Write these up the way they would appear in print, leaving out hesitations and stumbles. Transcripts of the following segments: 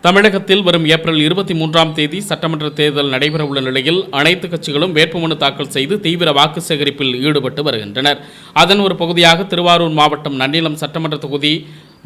தமிழகத்தில் வரும் ஏப்ரல் 23ஆம் தேதி சட்டமன்ற தேர்தல் நடைபெறவுள்ள நிலையில் அனைத்து கட்சிகளும் வேட்புமனு தாக்கல் செய்து தீவிர வாக்கு சேகரிப்பில் ஈடுபட்டு வருகின்றனர். அதன் ஒரு பகுதியாக திருவாரூர் மாவட்டம் நன்னிலம் சட்டமன்ற தொகுதி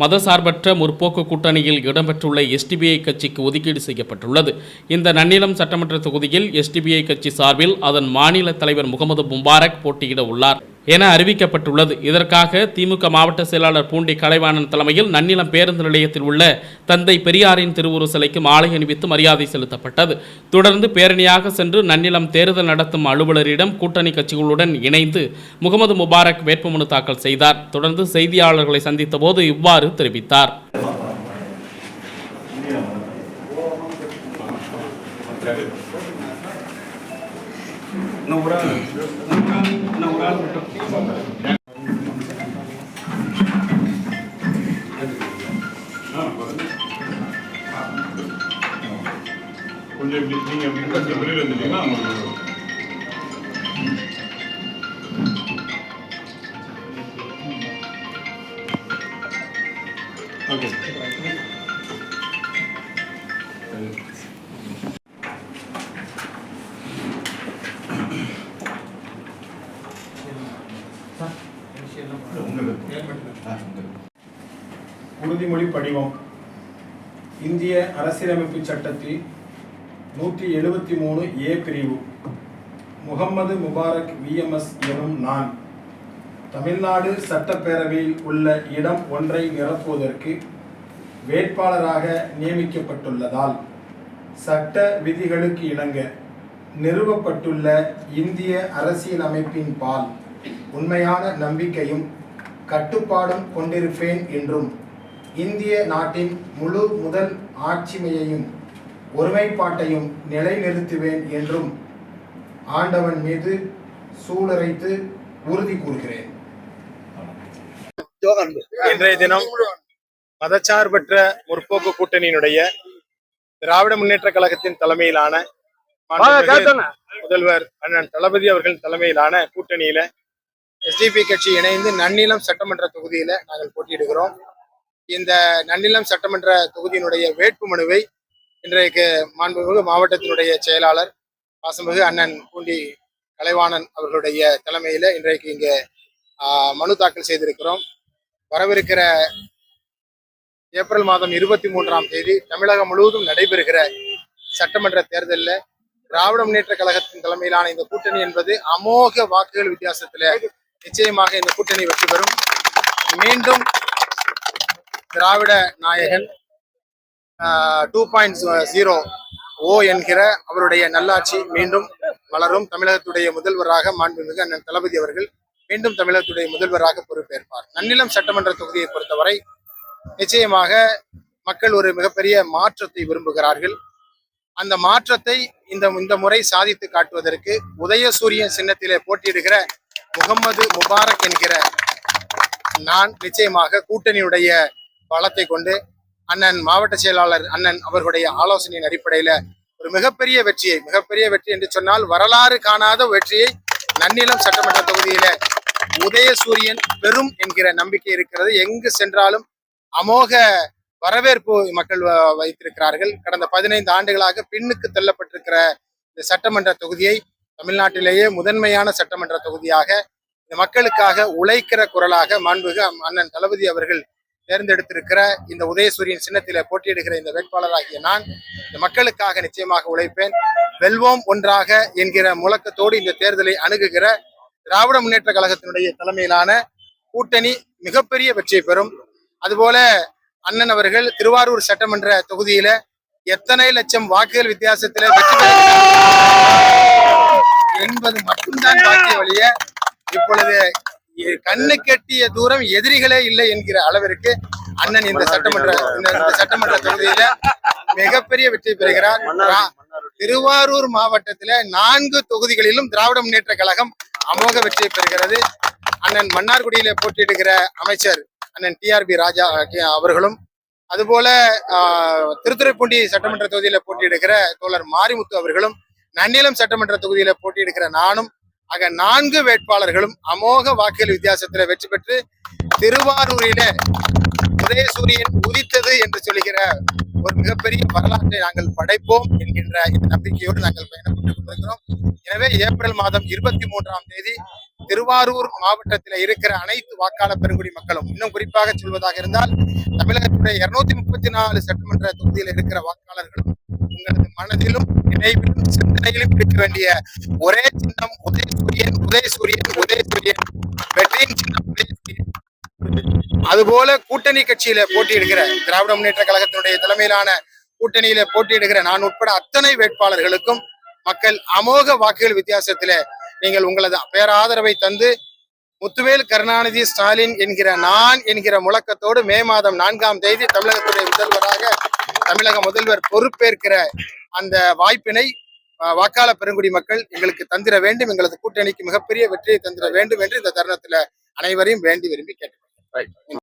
மதசார்பற்ற முற்போக்கு கூட்டணியில் இடம்பெற்றுள்ள எஸ்டிபிஐ கட்சிக்கு ஒதுக்கீடு செய்யப்பட்டுள்ளது. இந்த நன்னிலம் சட்டமன்ற தொகுதியில் எஸ்டிபிஐ கட்சி சார்பில் அதன் மாநில தலைவர் முகமது முபாரக் போட்டியிட உள்ளார் என அறிவிக்கப்பட்டுள்ளது. இதற்காக திமுக மாவட்ட செயலாளர் பூண்டி கலைவாணன் தலைமையில் நன்னிலம் பேருந்து நிலையத்தில் உள்ள தந்தை பெரியாரின் திருவுரு சிலைக்கு மாலை அணிவித்து மரியாதை செலுத்தப்பட்டது. தொடர்ந்து பேரணியாக சென்று நன்னிலம் தேர்தல் நடத்தும் அலுவலரிடம் கூட்டணி கட்சிகளுடன் இணைந்து முகமது முபாரக் வேட்புமனு தாக்கல் செய்தார். தொடர்ந்து செய்தியாளர்களை சந்தித்த போது இவ்வாறு தெரிவித்தார். கொஞ்சம் நீங்க வெளியில இருந்தீங்கன்னா ஓகே. உறுதிமொழி படிவம். இந்திய அரசியலமைப்பு சட்டத்தில் 173A பிரிவு முகம்மது முபாரக் VMS எனும் நான் தமிழ்நாடு சட்டப்பேரவையில் உள்ள இடம் ஒன்றை நிரப்புவதற்கு வேட்பாளராக நியமிக்கப்பட்டுள்ளதால் சட்ட விதிகளுக்கு இணங்க நிறுவப்பட்டுள்ள இந்திய அரசியலமைப்பின் பால் உண்மையான நம்பிக்கையும் கட்டுப்பாடும் கொண்டிருப்பேன் என்றும் இந்திய நாட்டின் முழு முதல் ஆட்சிமையையும் ஒருமைப்பாட்டையும் நிலைநிறுத்துவேன் என்றும் ஆண்டவன் மீது சூளுரைத்து உறுதி கூறுகிறேன். இன்றைய தினம் மதச்சார்பற்ற முற்போக்கு கூட்டணியினுடைய திராவிட முன்னேற்ற கழகத்தின் தலைமையிலான முதல்வர் அண்ணன் தளபதி அவர்களின் தலைமையிலான கூட்டணியில எஸ்டிபி கட்சி இணைந்து நன்னிலம் சட்டமன்ற தொகுதியில நாங்கள் போட்டியிடுகிறோம். இந்த நன்னிலம் சட்டமன்ற தொகுதியினுடைய வேட்பு மனுவை இன்றைக்கு மாண்புமிகு மாவட்டத்தினுடைய செயலாளர் பாசமிகு அண்ணன் பூண்டி கலைவாணன் அவர்களுடைய தலைமையில இன்றைக்கு இங்கே மனு தாக்கல் செய்திருக்கிறோம். வரவிருக்கிற ஏப்ரல் மாதம் 23ஆம் தேதி தமிழகம் முழுவதும் நடைபெறுகிற சட்டமன்ற தேர்தலில் திராவிட முன்னேற்ற கழகத்தின் தலைமையிலான இந்த கூட்டணி என்பது அமோக வாக்குகள் வித்தியாசத்துல நிச்சயமாக இந்த கூட்டணி வெற்றி பெறும். மீண்டும் திராவிட நாயகன் 2.0 என்கிற அவருடைய நல்லாட்சி மீண்டும் வளரும். தமிழகத்துடைய முதல்வராக மாண்புமிகு அண்ணன் தளபதி அவர்கள் மீண்டும் தமிழகத்துடைய முதல்வராக பொறுப்பேற்பார். நன்னிலம் சட்டமன்ற தொகுதியை பொறுத்தவரை நிச்சயமாக மக்கள் ஒரு மிகப்பெரிய மாற்றத்தை விரும்புகிறார்கள். அந்த மாற்றத்தை இந்த முறை சாதித்து காட்டுவதற்கு உதயசூரியன் சின்னத்திலே போட்டியிடுகிற முகம்மது முபாரக் என்கிற நான் நிச்சயமாக கூட்டணியுடைய பலத்தை கொண்டு அண்ணன் மாவட்ட செயலாளர் அண்ணன் அவர்களுடைய ஆலோசனையின் அடிப்படையில ஒரு மிகப்பெரிய வெற்றி என்று சொன்னால் வரலாறு காணாத வெற்றியை நன்னிலம் சட்டமன்ற தொகுதியில உதயசூரியன் பெரும் என்கிற நம்பிக்கை இருக்கிறது. எங்கு சென்றாலும் அமோக வரவேற்பு மக்கள் வைத்திருக்கிறார்கள். கடந்த 15 ஆண்டுகளாக பின்னுக்கு தள்ளப்பட்டிருக்கிற இந்த சட்டமன்ற தொகுதியை தமிழ்நாட்டிலேயே முதன்மையான சட்டமன்ற தொகுதியாக இந்த மக்களுக்காக உழைக்கிற குரலாக மாண்புமிகு அண்ணன் தளபதி அவர்கள் தேர்ந்தெடுத்திருக்கிற இந்த உதயசூரியன் சின்னத்தில போட்டியிடுகிற இந்த வேட்பாளராகிய நான் இந்த மக்களுக்காக நிச்சயமாக உழைப்பேன். வெல்வோம் ஒன்றாக என்கிற முழக்கத்தோடு இந்த தேர்தலை அணுகுகிற திராவிட முன்னேற்ற கழகத்தினுடைய தலைமையிலான கூட்டணி மிகப்பெரிய வெற்றியை பெறும். அதுபோல அண்ணன் அவர்கள் திருவாரூர் சட்டமன்ற தொகுதியில எத்தனை லட்சம் வாக்குகள் வித்தியாசத்துல வெற்றி பெற என்பது மட்டும்தான் பாக்கிய வழிய இப்பொழுது கண்ணு கெட்டிய தூரம் எதிரிகளே இல்லை என்கிற அளவிற்கு அண்ணன் இந்த சட்டமன்ற தொகுதியில மிகப்பெரிய வெற்றி பெறுகிறார். திருவாரூர் மாவட்டத்தில 4 தொகுதிகளிலும் திராவிட முன்னேற்ற கழகம் அமோக வெற்றியை பெறுகிறது. அண்ணன் மன்னார்குடியில போட்டியிடுகிற அமைச்சர் அண்ணன் TRB ராஜா அவர்களும், அதுபோல திருத்துறைப்பூண்டி சட்டமன்ற தொகுதியில போட்டியிடுகிற தோழர் மாரிமுத்து அவர்களும், நன்னிலம் சட்டமன்ற தொகுதியில போட்டியிடுகிற நானும் ஆக 4 வேட்பாளர்களும் அமோக வாக்குகள் வித்தியாசத்துல வெற்றி பெற்று திருவாரூரில உதயசூரியன் உதித்தது என்று சொல்லுகிற ஒரு மிகப்பெரிய வரலாற்றை நாங்கள் படைப்போம் என்கின்ற இந்த நம்பிக்கையோடு நாங்கள் பயணப்பட்டுக் கொண்டிருக்கிறோம். எனவே ஏப்ரல் மாதம் 23ஆம் தேதி திருவாரூர் மாவட்டத்தில் இருக்கிற அனைத்து வாக்காளர் பெருங்குடி மக்களும், இன்னும் குறிப்பாக சொல்வதாக இருந்தால் தமிழகத்துடைய 234 சட்டமன்ற தொகுதியில் இருக்கிற வாக்காளர்களும் உங்களது மனதிலும் நினைவிலும் சிந்தனையிலும் இருக்க வேண்டிய ஒரே சின்னம் உதயசூரியன், உதயசூரியன், உதயசூரியன், வெற்றியின் சின்னம் உதயசூரியன். அதுபோல கூட்டணி கட்சியில போட்டியிடுகிற திராவிட முன்னேற்ற கழகத்தினுடைய தலைமையிலான கூட்டணியில போட்டியிடுகிற நான் உட்பட அத்தனை வேட்பாளர்களுக்கும் மக்கள் அமோக வாக்குகள் வித்தியாசத்திலே நீங்கள் உங்களது பேராதரவை தந்து முத்துவேல் கருணாநிதி ஸ்டாலின் என்கிற முழக்கத்தோடு மே மாதம் 4ஆம் தேதி தமிழகத்துடைய முதல்வராக தமிழக முதல்வர் பொறுப்பேற்கிற அந்த வாய்ப்பினை வாக்காளர் பெருங்குடி மக்கள் எங்களுக்கு தந்திர வேண்டும், எங்களது கூட்டணிக்கு மிகப்பெரிய வெற்றியை தந்திர வேண்டும் என்று இந்த தருணத்துல அனைவரையும் வேண்டி விரும்பி கேட்டுக்கொள்கிறேன்.